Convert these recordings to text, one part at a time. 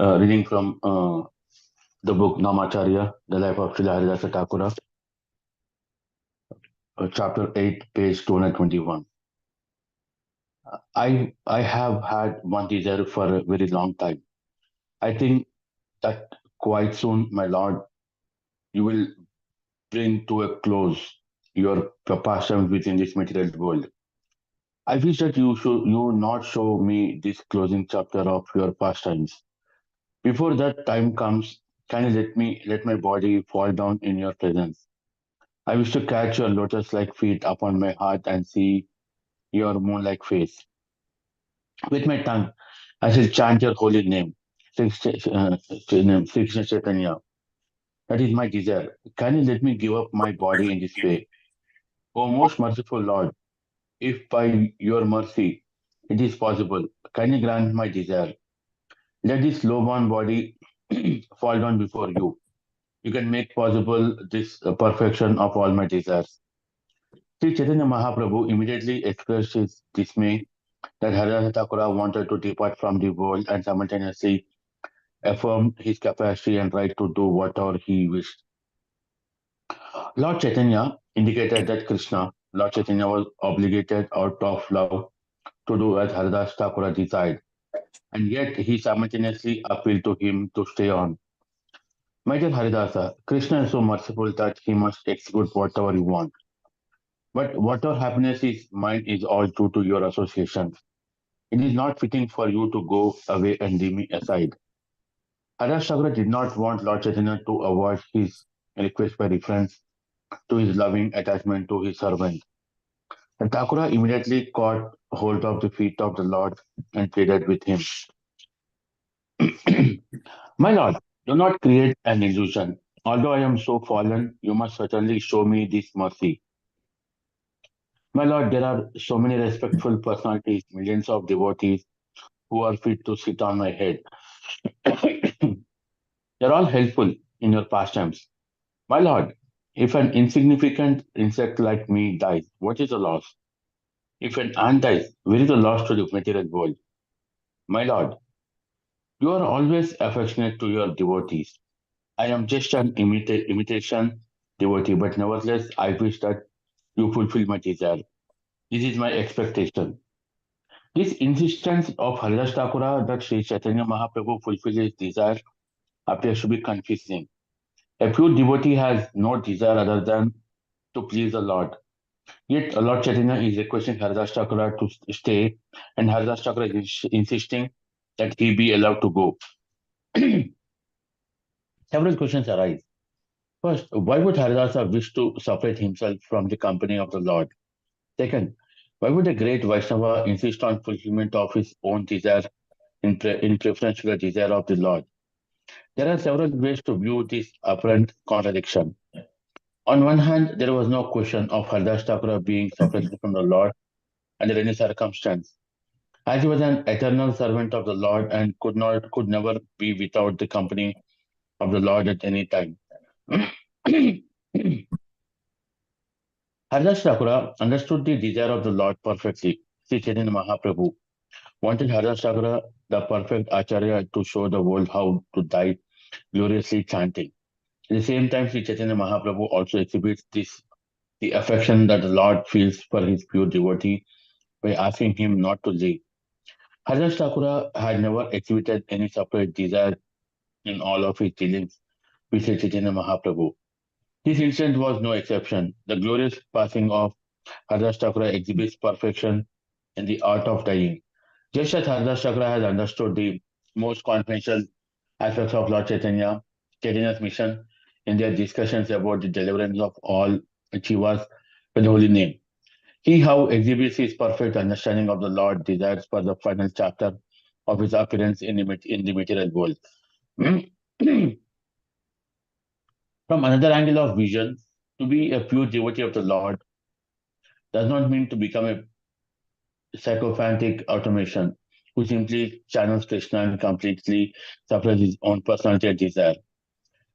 Reading from the book Namacharya, The Life of Srila Haridasa Thakura, chapter 8, page 221. I have had one desire for a very long time. I think that quite soon, my Lord, you will bring to a close your pastimes within this material world. I wish that you not show me this closing chapter of your pastimes. Before that time comes, can you let my body fall down in your presence? I wish to catch your lotus-like feet upon my heart and see your moon-like face. With my tongue, I shall chant your holy name, Sri Krishna Chaitanya. That is my desire. Can you let me give up my body in this way? O most merciful Lord, if by your mercy it is possible, can you grant my desire? Let this low-born body fall down before you. You can make possible this perfection of all my desires. Sri Chaitanya Mahaprabhu immediately expressed his dismay that Haridasa Thakura wanted to depart from the world and simultaneously affirmed his capacity and right to do whatever he wished. Lord Chaitanya indicated that Lord Chaitanya was obligated out of love to do as Haridasa Thakura desired, and yet he simultaneously appealed to him to stay on. My dear Haridasa, Krishna is so merciful that he must execute whatever you want. But whatever happiness is mine is all due to your association. It is not fitting for you to go away and leave me aside. Haridasa did not want Lord Chaitanya to avoid his request by reference to his loving attachment to his servant. And Thakura immediately caught hold of the feet of the Lord and pleaded with him. My Lord, do not create an illusion. Although I am so fallen, you must certainly show me this mercy. My Lord, there are so many respectful personalities, millions of devotees who are fit to sit on my head. They're all helpful in your pastimes. My lord, if an insignificant insect like me dies, what is the loss? If an ant dies, where is the loss to the material world? My lord, you are always affectionate to your devotees. I am just an imitation devotee, but nevertheless, I wish that you fulfill my desire. This is my expectation. This insistence of Haridas Thakura that Sri Chaitanya Mahaprabhu fulfill his desire appears to be confusing. A pure devotee has no desire other than to please the Lord. Yet Lord Chaitanya is requesting Haridas Thakura to stay, and Haridas Thakura is insisting that he be allowed to go. Several questions arise. First, why would Haridasa wish to separate himself from the company of the Lord? Second, why would a great Vaishnava insist on fulfillment of his own desire in preference to the desire of the Lord? There are several ways to view this apparent contradiction. On one hand, there was no question of Haridas Thakura being separated from the Lord under any circumstance, as he was an eternal servant of the Lord and could never be without the company of the Lord at any time. Haridas Thakura understood the desire of the Lord perfectly. Sri Chaitanya Mahaprabhu wanted Haridas Thakura, the perfect Acharya, to show the world how to die gloriously chanting. At the same time, Sri Chaitanya Mahaprabhu also exhibits the affection that the Lord feels for his pure devotee by asking him not to leave. Haridas Thakura had never exhibited any separate desire in all of his dealings with Sri Chaitanya Mahaprabhu. This incident was no exception. The glorious passing of Haridas Thakura exhibits perfection in the art of dying. Just as Haridas Thakura has understood the most confidential aspects of Lord Chaitanya's mission in their discussions about the deliverance of all Chivas by the holy name. He how exhibits his perfect understanding of the Lord desires for the final chapter of his appearance in the material world. From another angle of vision, to be a pure devotee of the Lord does not mean to become a sycophantic automation who simply channels Krishna and completely suppresses his own personality and desire.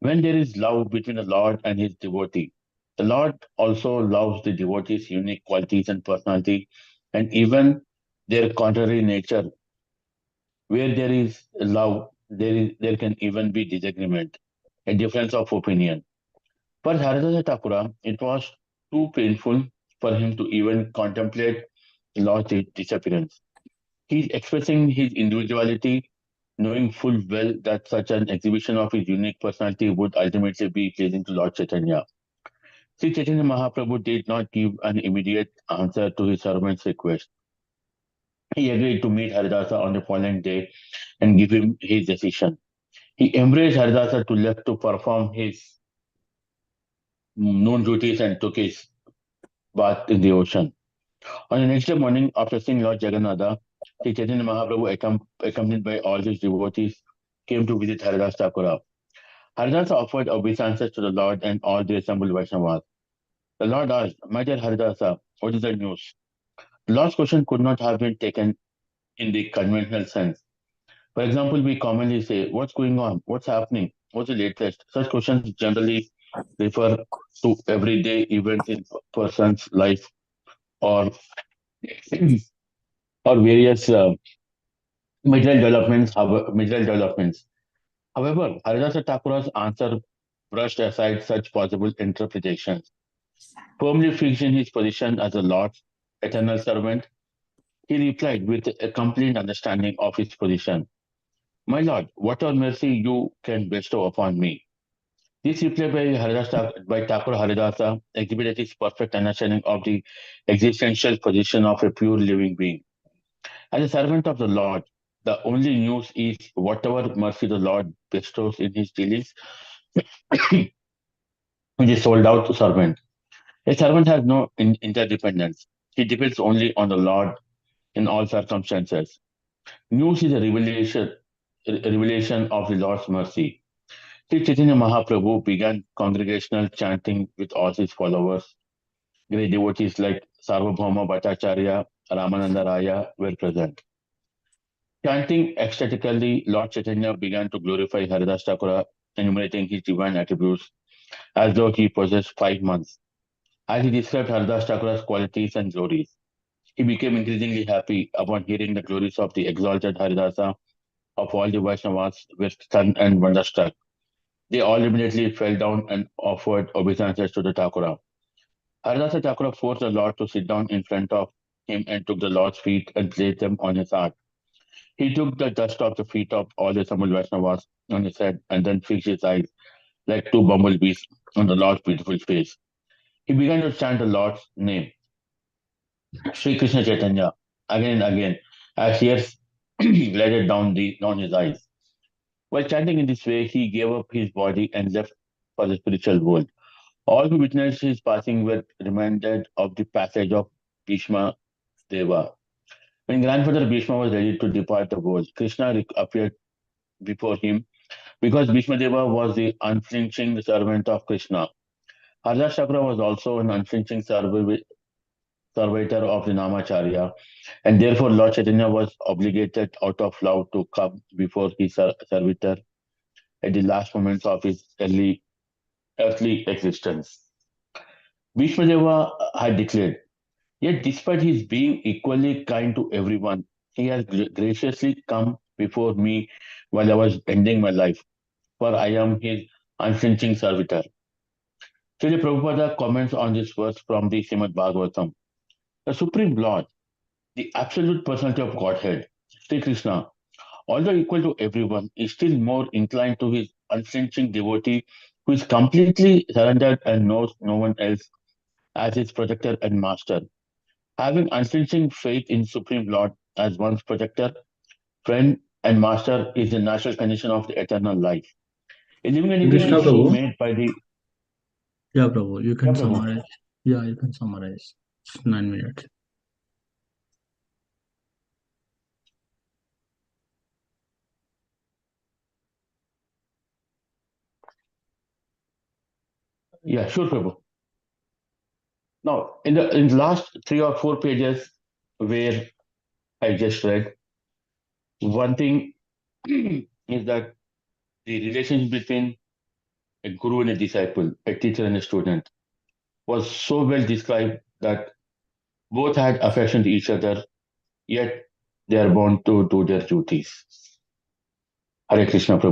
When there is love between the Lord and his devotee, the Lord also loves the devotee's unique qualities and personality, and even their contrary nature. Where there is love, there can even be disagreement, a difference of opinion. For Haridasa Thakura, it was too painful for him to even contemplate Lord's disappearance. He's expressing his individuality, knowing full well that such an exhibition of his unique personality would ultimately be pleasing to Lord Chaitanya. Sri Chaitanya Mahaprabhu did not give an immediate answer to his servant's request. He agreed to meet Haridasa on the following day and give him his decision. He embraced Haridasa to left to perform his known duties and took his bath in the ocean. On the next day morning, after seeing Lord Jagannatha, Sri Chaitanya Mahaprabhu, accompanied by all his devotees, came to visit Haridasa Thakura. Haridasa offered obeisances to the Lord and all the assembled Vaishnavas. The Lord asked, "My dear Haridasa, what is the news?" The Lord's question could not have been taken in the conventional sense. For example, we commonly say, "What's going on? What's happening? What's the latest?" Such questions generally refer to everyday events in person's life or or various material developments. However, Haridasa Thakura's answer brushed aside such possible interpretations. Firmly fixed in his position as the Lord's eternal servant, he replied with a complete understanding of his position. "My Lord, whatever mercy you can bestow upon me." This reply by Thakur Haridasa exhibited his perfect understanding of the existential position of a pure living being. As a servant of the Lord, the only news is whatever mercy the Lord bestows in his dealings with a sold out servant. A servant has no interdependence. He depends only on the Lord in all circumstances. News is a revelation of the Lord's mercy. Sri Chaitanya Mahaprabhu began congregational chanting with all his followers. Great devotees like Sarvabhauma Bhattacharya, Ramananda Raya were present. Chanting ecstatically, Lord Chaitanya began to glorify Haridas Thakura, enumerating his divine attributes as though he possessed 5 months. As he described Haridas Thakura's qualities and glories, he became increasingly happy upon hearing the glories of the exalted Haridasa of all the Vaishnavas were stunned and wonderstruck. They all immediately fell down and offered obeisances to the Thakura. Haridasa Thakura forced the Lord to sit down in front of him and took the Lord's feet and placed them on his heart. He took the dust off the feet of all the Tamil Vaishnavas on his head and then fixed his eyes like two bumblebees on the Lord's beautiful face. He began to chant the Lord's name, Sri Krishna Chaitanya, again and again, as tears glided down his eyes. While chanting in this way, he gave up his body and left for the spiritual world. All who witnessed his passing were reminded of the passage of Bhishma Deva. When grandfather Bhishma was ready to depart the world, Krishna appeared before him because Bhishma Deva was the unflinching servant of Krishna. Haridasa Chakra was also an unflinching servitor of the Namacharya, and therefore Lord Chaitanya was obligated out of love to come before his servitor at the last moments of his earthly existence. Bhishmadeva had declared, "Yet despite his being equally kind to everyone, he has graciously come before me while I was ending my life, for I am his unflinching servitor." Srila Prabhupada comments on this verse from the Srimad Bhagavatam. The Supreme Lord, the absolute personality of Godhead, Sri Krishna, although equal to everyone, is still more inclined to his unflinching devotee who is completely surrendered and knows no one else as his protector and master. Having unflinching faith in Supreme Lord as one's protector, friend, and master is the natural condition of the eternal life. A living entity Krishna is Prabhu. made by the Yeah, Prabhu, you yeah, can Prabhu. summarize. Yeah, you can summarize. It's 9 minutes. Yeah, sure, Prabhu. Now, in the last 3 or 4 pages where I just read, one thing is that the relationship between a guru and a disciple, a teacher and a student, was so well described that both had affection to each other, yet they are bound to do their duties. Hare Krishna, Prabhu.